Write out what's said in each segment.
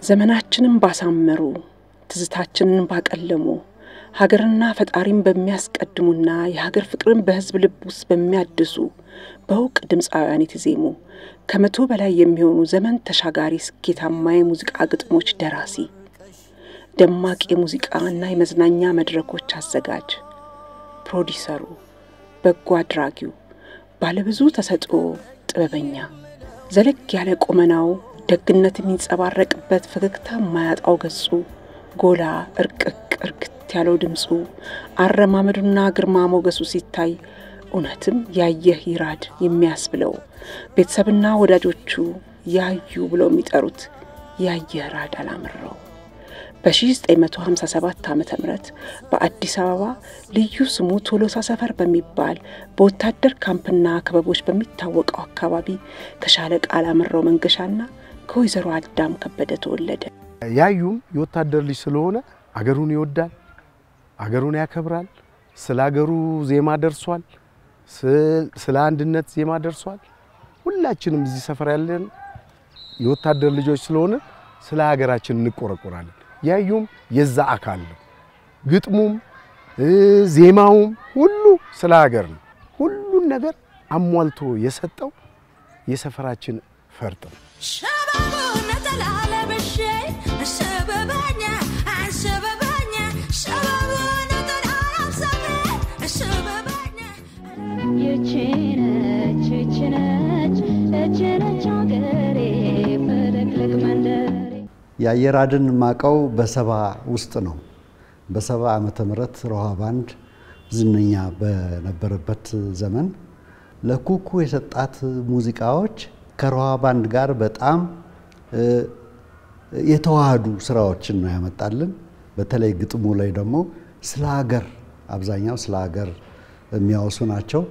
ዘመናችንን ባሳመሩ ትዝታችንን ባቀለሙ ሀገርና ፈጣሪን በሚያስቀድሙና የሀገር ፍቅርን በህዝብ ልብ ውስጥ በሚያድሱ በውቅ ድምጻውያን የተዜሙ ከመቶ በላይ የሚሆኑ ዘመን ተሻጋሪ ስኬታማ የሙዚቃ ግጥሞች ደራሲ ደማቅ የሙዚቃና የመዝናኛ መድረኮች አዘጋጅ ፕሮዲዩሰሩ በጎ አድራጊው ባለብዙ ተሰጥኦ ጥበበኛ ዘለቅ ያለ ቁመናው ደግነት የሚንጸባረቅበት ፈገግታ ማያጣው ገጹ ጎላ እርቅቅ ያለው ድምጹ አረማመዱና ግርማ ሞገሱ ሲታይ እውነትም ያየህ ይራድ የሚያስብለው ቤተሰብና ወዳጆቹ ያዩ ብለው የሚጠሩት ያየህ ራድ አላምረው በ1957 ዓመተ ምህረት በአዲስ አበባ ልዩ ስሙ ቶሎሳ ሰፈር በሚባል በወታደር ካምፕና ከበቦች በሚታወቀው አካባቢ ከሻለቃ አላምረው መንገሻና ከወይዘሮ አዳም ከበደ ተወለደ። ያዩም የወታደር ልጅ ስለሆነ አገሩን ይወዳል፣ አገሩን ያከብራል፣ ስለ አገሩ ዜማ ደርሷል፣ ስለ አንድነት ዜማ ደርሷል። ሁላችንም እዚህ ሰፈር ያለን የወታደር ልጆች ስለሆነ ስለ ሀገራችን እንቆረቆራለን። ያዩም የዛ አካል ነው። ግጥሙም ዜማውም ሁሉ ስለ ሀገር ነው። ሁሉን ነገር አሟልቶ የሰጠው የሰፈራችን ፈርጥ ነው። ያየራድን ማቀው በሰባ ውስጥ ነው። በሰባ ዓመተ ምህረት ሮሃ ባንድ ዝነኛ በነበረበት ዘመን ለኩኩ የሰጣት ሙዚቃዎች ከሮሃ ባንድ ጋር በጣም የተዋሃዱ ስራዎችን ነው ያመጣልን። በተለይ ግጥሙ ላይ ደግሞ ስለ ሀገር አብዛኛው ስለ ሀገር የሚያወሱ ናቸው።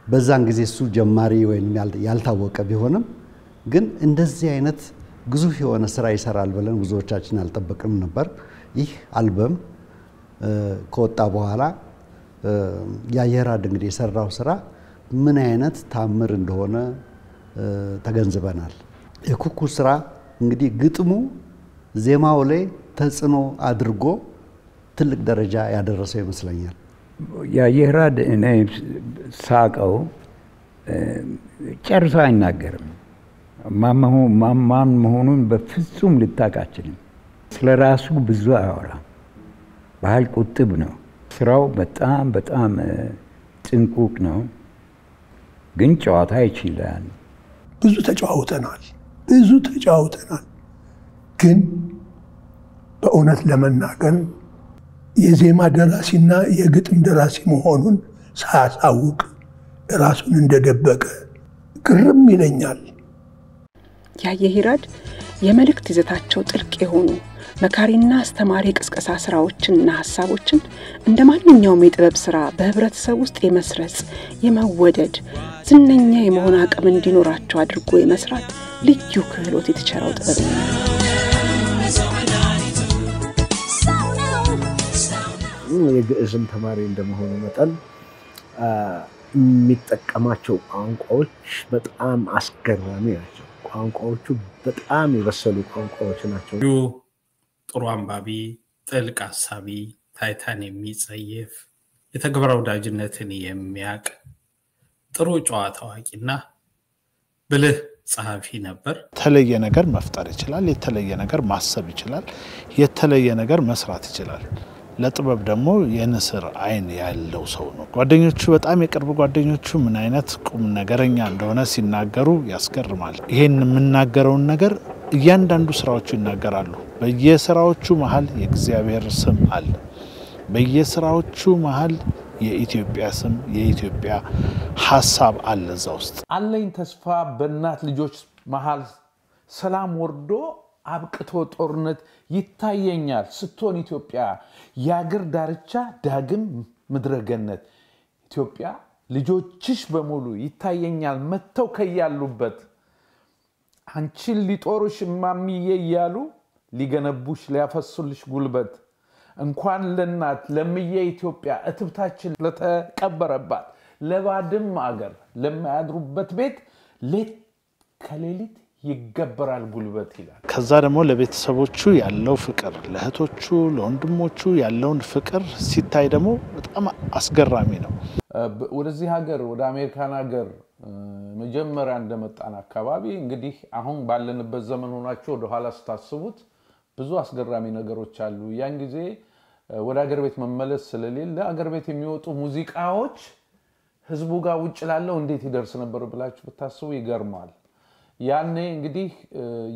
በዛን ጊዜ እሱ ጀማሪ ወይም ያልታወቀ ቢሆንም ግን እንደዚህ አይነት ግዙፍ የሆነ ስራ ይሰራል ብለን ብዙዎቻችን አልጠበቅም ነበር። ይህ አልበም ከወጣ በኋላ ያየራድ እንግዲህ የሰራው ስራ ምን አይነት ታምር እንደሆነ ተገንዝበናል። የኩኩ ስራ እንግዲህ ግጥሙ ዜማው ላይ ተጽዕኖ አድርጎ ትልቅ ደረጃ ያደረሰው ይመስለኛል። ያየራድ እኔ ሳቀው ጨርሶ አይናገርም። ማን መሆኑን በፍጹም ልታቃችልም። ስለራሱ ብዙ አያወራም። ባህል ቁጥብ ነው። ስራው በጣም ጥንቁቅ ነው። ግን ጨዋታ ይችላል። ብዙ ተጫውተናል። ግን በእውነት ለመናገር የዜማ ደራሲና የግጥም ደራሲ መሆኑን ሳያሳውቅ ራሱን እንደደበቀ ግርም ይለኛል። ያየሂራድ የመልእክት ይዘታቸው ጥልቅ የሆኑ መካሪና አስተማሪ ቅስቀሳ ስራዎችንና ሐሳቦችን እንደማንኛውም የጥበብ ስራ በህብረተሰብ ውስጥ የመስረጽ የመወደድ ዝነኛ የመሆን አቅም እንዲኖራቸው አድርጎ የመስራት ልዩ ክህሎት የተቸረው ጥበበኛ የግዕዝም ተማሪ እንደመሆኑ መጠን የሚጠቀማቸው ቋንቋዎች በጣም አስገራሚ ናቸው። ቋንቋዎቹ በጣም የበሰሉ ቋንቋዎች ናቸው። ጥሩ አንባቢ፣ ጥልቅ ሐሳቢ፣ ታይታን የሚጸየፍ የተግባር ወዳጅነትን የሚያቅ ጥሩ ጨዋታ አዋቂና ብልህ ጸሐፊ ነበር። የተለየ ነገር መፍጠር ይችላል፣ የተለየ ነገር ማሰብ ይችላል፣ የተለየ ነገር መስራት ይችላል። ለጥበብ ደግሞ የንስር አይን ያለው ሰው ነው። ጓደኞቹ በጣም የቅርብ ጓደኞቹ ምን አይነት ቁም ነገረኛ እንደሆነ ሲናገሩ ያስገርማል። ይሄን የምናገረውን ነገር እያንዳንዱ ስራዎቹ ይናገራሉ። በየስራዎቹ መሃል የእግዚአብሔር ስም አለ። በየስራዎቹ መሃል የኢትዮጵያ ስም የኢትዮጵያ ሐሳብ አለ እዛ ውስጥ። አለኝ ተስፋ በእናት ልጆች መሃል ሰላም ወርዶ አብቅቶ ጦርነት ይታየኛል ስትሆን ኢትዮጵያ ያገር ዳርቻ ዳግም ምድረገነት ኢትዮጵያ ልጆችሽ በሙሉ ይታየኛል መተው ከያሉበት አንቺን ሊጦሩሽ ማሚዬ ያሉ ሊገነቡሽ ሊያፈሱልሽ ጉልበት እንኳን ለናት ለምዬ ኢትዮጵያ እትብታችን ለተቀበረባት ለባድም አገር ለማያድሩበት ቤት ሌት ከሌሊት ይገበራል ጉልበት ይላል። ከዛ ደግሞ ለቤተሰቦቹ ያለው ፍቅር ለእህቶቹ ለወንድሞቹ ያለውን ፍቅር ሲታይ ደግሞ በጣም አስገራሚ ነው። ወደዚህ ሀገር ወደ አሜሪካን ሀገር መጀመሪያ እንደመጣን አካባቢ እንግዲህ አሁን ባለንበት ዘመን ሆናችሁ ወደ ኋላ ስታስቡት ብዙ አስገራሚ ነገሮች አሉ። ያን ጊዜ ወደ ሀገር ቤት መመለስ ስለሌለ ሀገር ቤት የሚወጡ ሙዚቃዎች ህዝቡ ጋር ውጭ ላለው እንዴት ይደርስ ነበር ብላችሁ ብታስቡ ይገርማል። ያኔ እንግዲህ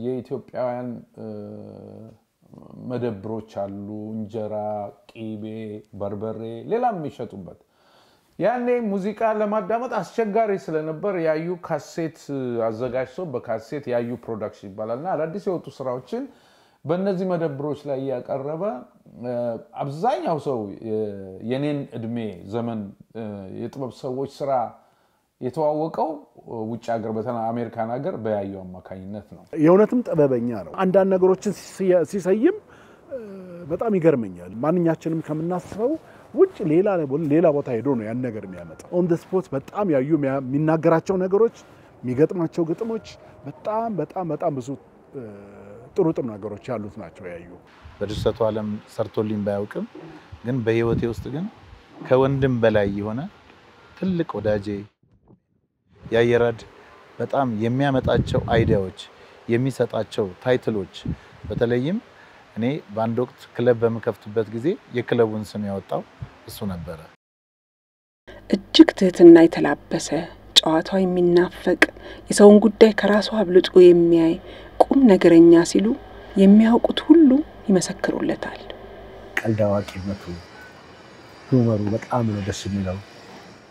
የኢትዮጵያውያን መደብሮች አሉ እንጀራ፣ ቂቤ፣ በርበሬ ሌላም የሚሸጡበት ያኔ ሙዚቃ ለማዳመጥ አስቸጋሪ ስለነበር ያዩ ካሴት አዘጋጅቶ በካሴት ያዩ ፕሮዳክሽን ይባላልና አዳዲስ የወጡ ስራዎችን በእነዚህ መደብሮች ላይ ያቀረበ አብዛኛው ሰው የኔን እድሜ ዘመን የጥበብ ሰዎች ስራ የተዋወቀው ውጭ ሀገር በተና አሜሪካን ሀገር በያየው አማካኝነት ነው። የእውነትም ጥበበኛ ነው። አንዳንድ ነገሮችን ሲሰይም በጣም ይገርመኛል። ማንኛችንም ከምናስበው ውጭ ሌላ ቦታ ሄዶ ነው ያን ነገር የሚያመጣው። ኦን ዘ ስፖት በጣም ያዩ የሚናገራቸው ነገሮች የሚገጥማቸው ግጥሞች በጣም ብዙ ጥሩ ነገሮች ያሉት ናቸው ያዩ። በድርሰቱ ዓለም ሰርቶልኝ ባያውቅም ግን በህይወቴ ውስጥ ግን ከወንድም በላይ የሆነ ትልቅ ወዳጄ ያየራድ በጣም የሚያመጣቸው አይዲያዎች የሚሰጣቸው ታይትሎች በተለይም እኔ በአንድ ወቅት ክለብ በመከፍትበት ጊዜ የክለቡን ስም ያወጣው እሱ ነበር። እጅግ ትህትና የተላበሰ ጨዋታው የሚናፈቅ የሰውን ጉዳይ ከራሱ አብልጦ የሚያይ ቁም ነገረኛ ሲሉ የሚያውቁት ሁሉ ይመሰክሩለታል። ቀልድ አዋቂነቱ ሁመሩ በጣም ነው ደስ የሚለው።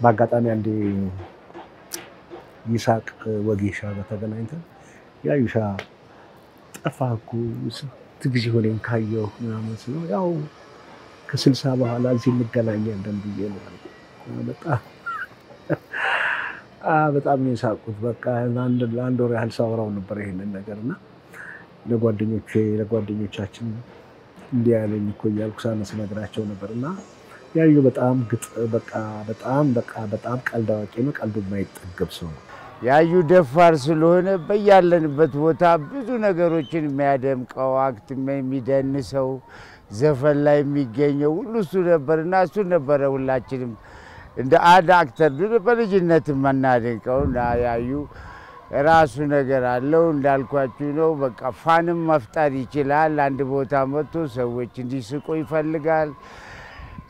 በአጋጣሚ አንዴ ይሳቅ ወጌሻ በተገናኝተን ያዩሻ ጠፋኩ ትግዚ ሆነን ካየው ምናምን ስለው ያው ከ60 በኋላ እዚህ እንገናኛለን ብዬ ነው በጣም ነው የሳቁት። በቃ ለአንድ ወር ያህል ሳወራው ነበር ይሄንን ነገርና ለጓደኞቻችን እንዲህ ያለኝ እኮ እያልኩ ሳነግራቸው ነበርና ያዩ በጣም ቀልድ አዋቂ ነው። ቀልዱ የማይጠገብ ሰው ነው። ያዩ ደፋር ስለሆነ በያለንበት ቦታ ብዙ ነገሮችን የሚያደምቀው አክት የሚደንሰው ዘፈን ላይ የሚገኘው ሁሉ እሱ ነበርና እሱ ነበረ ሁላችንም እንደ አንድ አክተር በልጅነት የምናደንቀው። ያዩ ራሱ ነገር አለው እንዳልኳችሁ ነው። በቃ ፋንም መፍጠር ይችላል። አንድ ቦታ መጥቶ ሰዎች እንዲስቁ ይፈልጋል።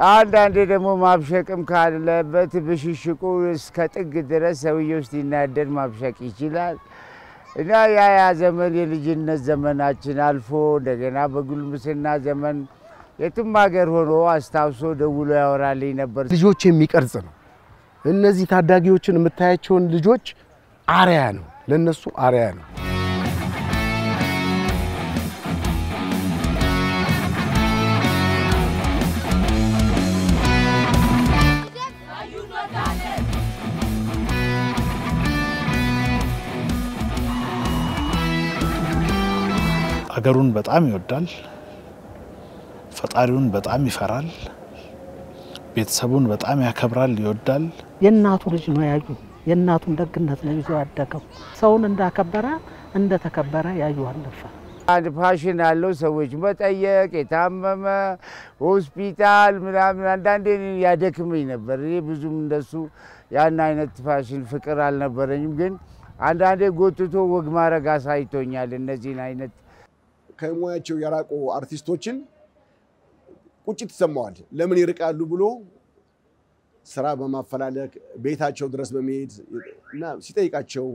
አንዳንዴ ደግሞ ማብሸቅም ካለበት ብሽሽቁ እስከ ጥግ ድረስ ሰውየው ሲናደድ ማብሸቅ ይችላል። እና ያ ዘመን የልጅነት ዘመናችን አልፎ እንደገና በጉልምስና ዘመን የትም ሀገር ሆኖ አስታውሶ ደውሎ ያወራልኝ ነበር። ልጆች የሚቀርጽ ነው። እነዚህ ታዳጊዎችን የምታያቸውን ልጆች አሪያ ነው፣ ለነሱ አሪያ ነው። አገሩን በጣም ይወዳል፣ ፈጣሪውን በጣም ይፈራል፣ ቤተሰቡን በጣም ያከብራል ይወዳል። የእናቱ ልጅ ነው ያዩ። የእናቱን ደግነት ነው ይዞ ያደገው። ሰውን እንዳከበረ እንደተከበረ ያዩ አለፈ። አንድ ፋሽን አለው ሰዎች መጠየቅ የታመመ ሆስፒታል ምናምን አንዳንዴ ያደክመኝ ነበር። እኔ ብዙም እንደሱ ያን አይነት ፋሽን ፍቅር አልነበረኝም። ግን አንዳንዴ ጎትቶ ወግ ማረግ አሳይቶኛል። እነዚህን አይነት ከሙያቸው የራቁ አርቲስቶችን ቁጭት ይሰማዋል። ለምን ይርቃሉ ብሎ ስራ በማፈላለግ ቤታቸው ድረስ በመሄድ እና ሲጠይቃቸው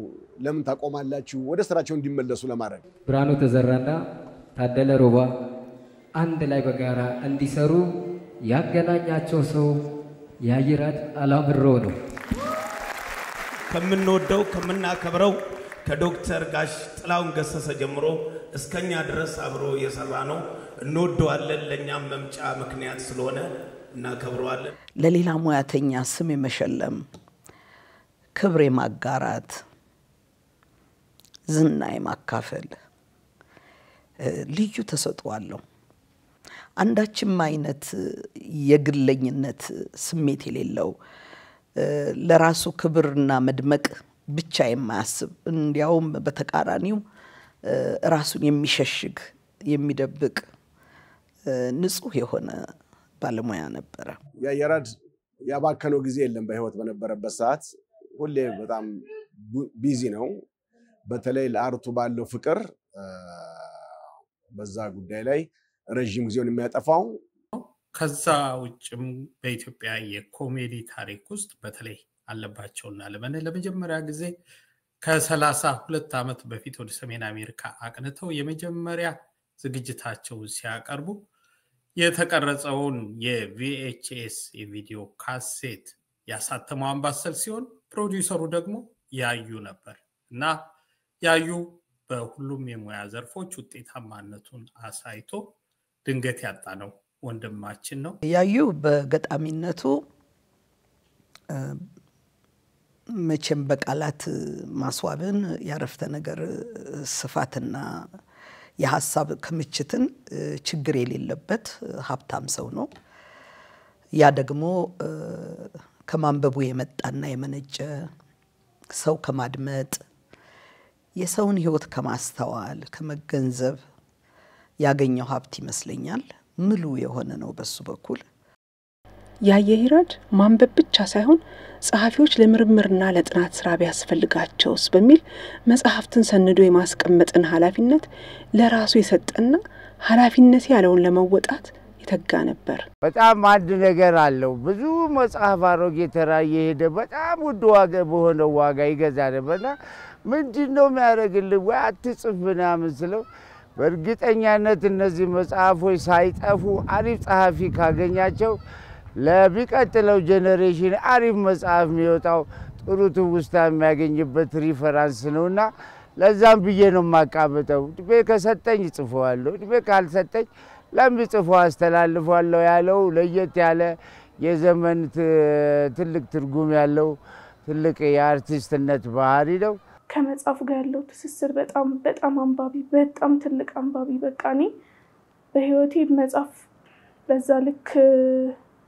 ለምን ታቆማላችሁ ወደ ስራቸው እንዲመለሱ ለማድረግ ብርሃኑ ተዘራና ታደለ ሮባ አንድ ላይ በጋራ እንዲሰሩ ያገናኛቸው ሰው ያየራድ አላምሮ ነው። ከምንወደው ከምናከብረው ከዶክተር ጋሽ ጥላውን ገሰሰ ጀምሮ እስከኛ ድረስ አብሮ የሰራ ነው። እንወደዋለን። ለኛም መምጫ ምክንያት ስለሆነ እናከብረዋለን። ለሌላ ሙያተኛ ስም የመሸለም ክብር የማጋራት ዝና የማካፈል ልዩ ተሰጥኦ አለው። አንዳችም አይነት የግለኝነት ስሜት የሌለው ለራሱ ክብርና መድመቅ ብቻ የማያስብ እንዲያውም በተቃራኒው ራሱን የሚሸሽግ የሚደብቅ ንጹህ የሆነ ባለሙያ ነበረ። ያየራድ ያባከነው ጊዜ የለም። በህይወት በነበረበት ሰዓት ሁሌ በጣም ቢዚ ነው። በተለይ ለአርቱ ባለው ፍቅር በዛ ጉዳይ ላይ ረጅም ጊዜውን የሚያጠፋው። ከዛ ውጭም በኢትዮጵያ የኮሜዲ ታሪክ ውስጥ በተለይ አለባቸውና ለምን ለመጀመሪያ ጊዜ ከ32 ዓመት በፊት ወደ ሰሜን አሜሪካ አቅንተው የመጀመሪያ ዝግጅታቸውን ሲያቀርቡ የተቀረጸውን የቪኤችኤስ የቪዲዮ ካሴት ያሳተመው አምባሰል ሲሆን ፕሮዲዩሰሩ ደግሞ ያዩ ነበር እና ያዩ በሁሉም የሙያ ዘርፎች ውጤታማነቱን አሳይቶ ድንገት ያጣነው ወንድማችን ነው። ያዩ በገጣሚነቱ መቼም በቃላት ማስዋብን ያረፍተ ነገር ስፋትና የሐሳብ ክምችትን ችግር የሌለበት ሀብታም ሰው ነው። ያ ደግሞ ከማንበቡ የመጣና የመነጨ ሰው ከማድመጥ የሰውን ህይወት ከማስተዋል ከመገንዘብ ያገኘው ሀብት ይመስለኛል። ምሉ የሆነ ነው በሱ በኩል። ያየሂራድ ማንበብ ብቻ ሳይሆን ጸሐፊዎች ለምርምርና ለጥናት ስራ ቢያስፈልጋቸውስ በሚል መጽሐፍትን ሰንዶ የማስቀመጥን ኃላፊነት ለራሱ የሰጠና ኃላፊነት ያለውን ለመወጣት የተጋ ነበር። በጣም አንድ ነገር አለው። ብዙ መጽሐፍ አሮጌ ተራ እየሄደ በጣም ውድ ዋጋ በሆነ ዋጋ ይገዛ ነበርና ምንድነው የሚያደርግልህ ወይ አትጽፍ ምናምን ስለው በእርግጠኛነት እነዚህ መጽሐፎች ሳይጠፉ አሪፍ ጸሐፊ ካገኛቸው ለሚቀጥለው ጄኔሬሽን አሪፍ መጽሐፍ የሚወጣው ጥሩ ትውስታ የሚያገኝበት ሪፈራንስ ነውና ለዛም ብዬ ነው ማቃበጠው። ድቤ ከሰጠኝ ጽፈዋለሁ፣ ድቤ ካልሰጠኝ ለሚጽፈው አስተላልፋለሁ ያለው ለየት ያለ የዘመን ትልቅ ትርጉም ያለው ትልቅ የአርቲስትነት ባህሪ ነው። ከመጽሐፍ ጋር ያለው ትስስር በጣም አንባቢ በጣም ትልቅ አንባቢ በቃ እኔ በህይወቴ መጽሐፍ በዛ ልክ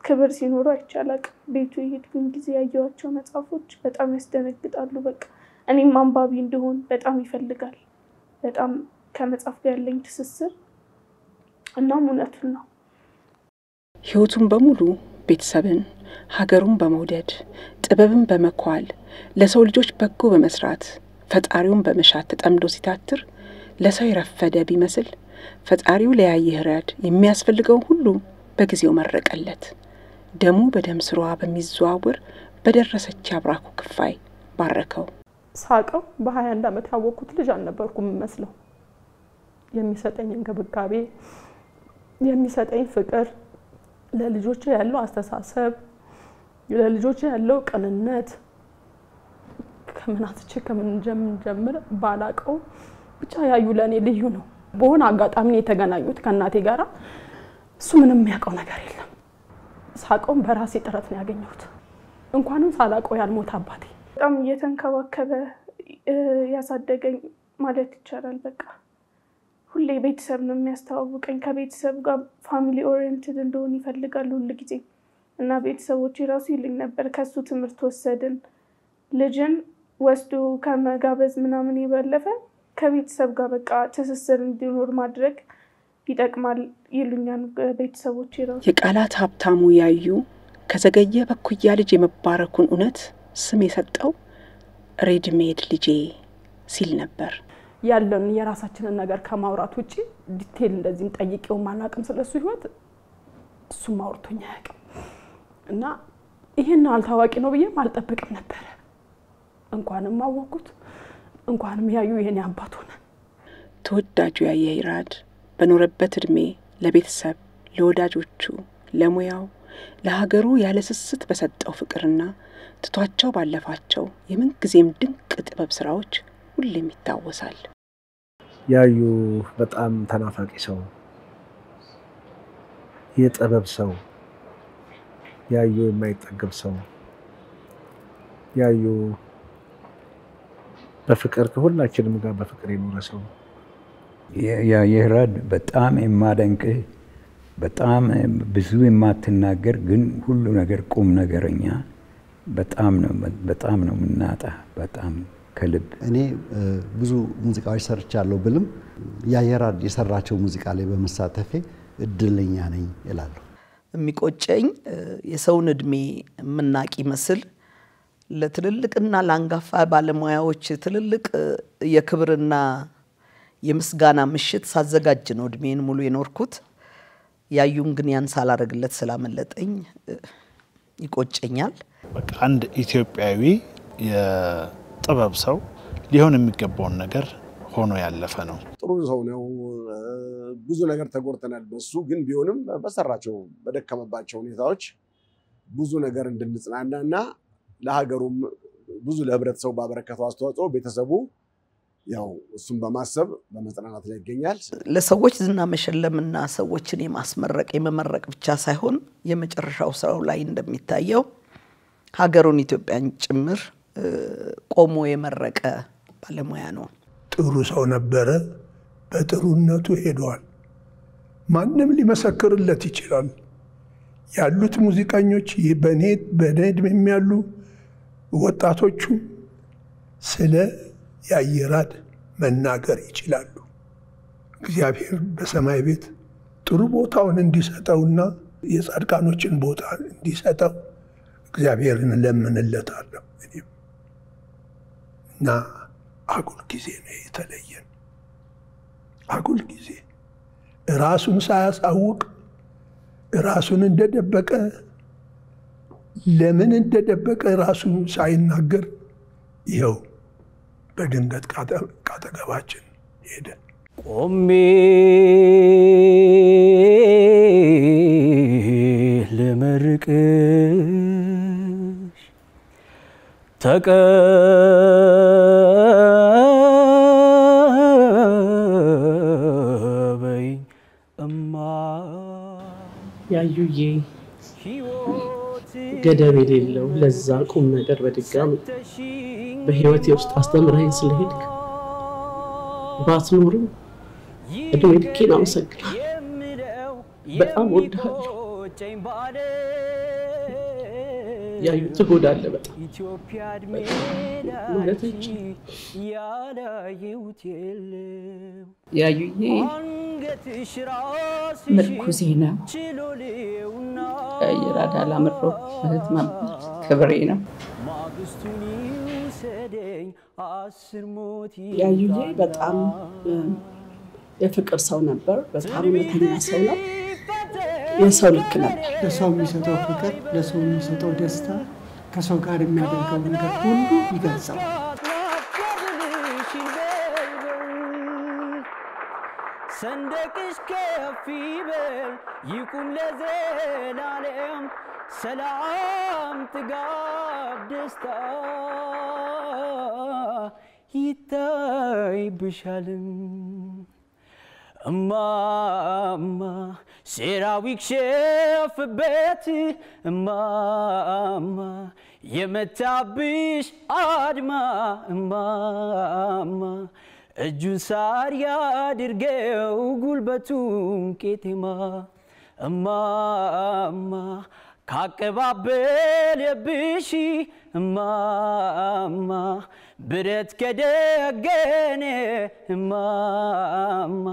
ክብር ሲኖረው አይቻላል። ቤቱ የሄድኩኝ ጊዜ ያየኋቸው መጽሐፎች በጣም ያስደነግጣሉ። በቃ እኔም አንባቢ እንደሆን በጣም ይፈልጋል። በጣም ከመጽሐፍ ጋር ያለኝ ትስስር እና እውነቱን ነው። ህይወቱን በሙሉ ቤተሰብን ሀገሩን በመውደድ ጥበብን በመኳል ለሰው ልጆች በጎ በመስራት ፈጣሪውን በመሻት ተጠምዶ ሲታትር ለሰው የረፈደ ቢመስል ፈጣሪው ለያየሂራድ የሚያስፈልገው ሁሉ በጊዜው መረቀለት። ደሙ በደም ስሯ በሚዘዋወር በደረሰች አብራኩ ክፋይ ባረከው። ሳቀው በ21 ዓመት ያወቅኩት ልጅ አልነበርኩም መስለው። የሚሰጠኝ እንክብካቤ የሚሰጠኝ ፍቅር ለልጆች ያለው አስተሳሰብ ለልጆች ያለው ቅንነት ከመናትቼ ከምን ጀምር ባላቀው ብቻ ያዩ ለኔ ልዩ ነው። በሆነ አጋጣሚ የተገናኙት ከናቴ ጋራ እሱ ምንም የሚያውቀው ነገር የለም። ሳቀው በራሴ ጥረት ነው ያገኘሁት። እንኳንም ሳላቀው ያልሞት አባቴ በጣም እየተንከባከበ ያሳደገኝ ማለት ይቻላል። በቃ ሁሌ ቤተሰብ ነው የሚያስተዋውቀኝ። ከቤተሰብ ጋር ፋሚሊ ኦሪየንትድ እንደሆነ ይፈልጋል ሁሉ ጊዜ እና ቤተሰቦቼ ራሱ ይልኝ ነበር ከሱ ትምህርት ወሰድን። ልጅን ወስዶ ከመጋበዝ ምናምን ይበለፈ ከቤተሰብ ጋር በቃ ትስስር እንዲኖር ማድረግ ይጠቅማል ይሉኛል ቤተሰቦቼ ራሱ። የቃላት ሀብታሙ ያዩ ከዘገየ በኩያ ልጅ የመባረኩን እውነት ስም የሰጠው ሬድሜድ ልጄ ሲል ነበር። ያለን የራሳችንን ነገር ከማውራት ውጪ ዲቴል እንደዚህም ጠይቄው ማናቅም ስለሱ ህይወት እሱ ማውርቶኛ ያቅም እና ይሄን አልታዋቂ ነው ብዬ አልጠብቅም ነበር። እንኳንም አወቁት እንኳንም ያዩ የኔ አባት ሆነ። ተወዳጁ ያየሂራድ በኖረበት እድሜ ለቤተሰብ ለወዳጆቹ ለሙያው ለሀገሩ ያለ ስስት በሰጠው ፍቅርና ትቷቸው ባለፋቸው የምን ጊዜም ድንቅ ጥበብ ስራዎች ሁሌም ይታወሳል። ያዩ በጣም ተናፋቂ ሰው የጥበብ ሰው ያዩ የማይጠገብ ሰው ያዩ በፍቅር ከሁላችንም ጋር በፍቅር የኖረ ሰው ያየሂራድ በጣም የማደንቅ በጣም ብዙ የማትናገር ግን ሁሉ ነገር ቁም ነገረኛ በጣም ነው የምናጣ በጣም ከልብ። እኔ ብዙ ሙዚቃዎች ሰርቻለሁ ብልም ያየራድ የሰራቸው ሙዚቃ ላይ በመሳተፌ እድለኛ ነኝ እላለሁ። የሚቆጨኝ የሰውን እድሜ የምናቅ ይመስል ለትልልቅና ለአንጋፋ ባለሙያዎች ትልልቅ የክብርና የምስጋና ምሽት ሳዘጋጅ ነው እድሜን ሙሉ የኖርኩት። ያዩን ግን ያን ሳላረግለት ስላመለጠኝ ይቆጨኛል። በቃ አንድ ኢትዮጵያዊ የጥበብ ሰው ሊሆን የሚገባውን ነገር ሆኖ ያለፈ ነው። ጥሩ ሰው ነው። ብዙ ነገር ተጎርተናል በሱ ግን ቢሆንም በሰራቸው በደከመባቸው ሁኔታዎች ብዙ ነገር እንድንጽናናና ለሀገሩም ብዙ ለህብረተሰቡ ባበረከተው አስተዋጽኦ ቤተሰቡ ያው እሱን በማሰብ በመጽናናት ላይ ይገኛል። ለሰዎች ዝና መሸለምና ሰዎችን የማስመረቅ የመመረቅ ብቻ ሳይሆን የመጨረሻው ስራው ላይ እንደሚታየው ሀገሩን ኢትዮጵያን ጭምር ቆሞ የመረቀ ባለሙያ ነው። ጥሩ ሰው ነበረ። በጥሩነቱ ሄዷል። ማንም ሊመሰክርለት ይችላል። ያሉት ሙዚቀኞች በኔ እድሜም ያሉ ወጣቶቹ ስለ ያየራድ መናገር ይችላሉ። እግዚአብሔር በሰማይ ቤት ጥሩ ቦታውን እንዲሰጠውና የጻድቃኖችን ቦታ እንዲሰጠው እግዚአብሔርን ለምንለታለሁ። እና አጉል ጊዜ ነው የተለየን። አጉል ጊዜ ራሱን ሳያሳውቅ ራሱን እንደደበቀ ለምን እንደደበቀ ራሱን ሳይናገር ይኸው በድንገት ካጠገባችን ሄደ። ቆሜ ልመርቅሽ ተቀበይኝ እማ። ያዩዬ ገደብ የሌለው ለዛ ቁም ነገር በድጋሚ በህይወቴ ውስጥ አስተምረኸኝ ስለሄድክ ባትኖርም እድሜ ልኬን አመሰግናለሁ። በጣም እወድሃለሁ። ያዩ ትጎዳለህ በጣም ማለት ያዩዬ ምርኩዜ ነው። ያየራድ አላምረው እህት ነበር፣ ክብሬ ነው። ያዩዬ በጣም የፍቅር ሰው ነበር። በጣም እውነተኛ ሰው ነው። የሰው ልክ ነበር። ለሰው የሚሰጠው ፍቅር፣ ለሰው የሚሰጠው ደስታ፣ ከሰው ጋር የሚያደርገው ነገር ሁሉ ይገልጻል። ሰንደቅሽ ከፍ ይበል ይቁም ለዘላለም፣ ሰላም ጥጋብ ደስታ ይታይብሻልም። እማማ ሴራው ይክሸፍበት፣ እማማ የመታብሽ አድማ፣ እማማ እጁን ሳር ያድርገው ጉልበቱን ቄጤማ፣ እማማ ካቀባበለብሽ፣ እማማ ብረት ከደገነ፣ እማማ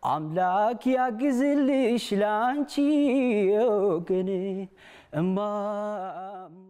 አምላክ ያግዝልሽ ላንቺ ወገኔ፣ እማማ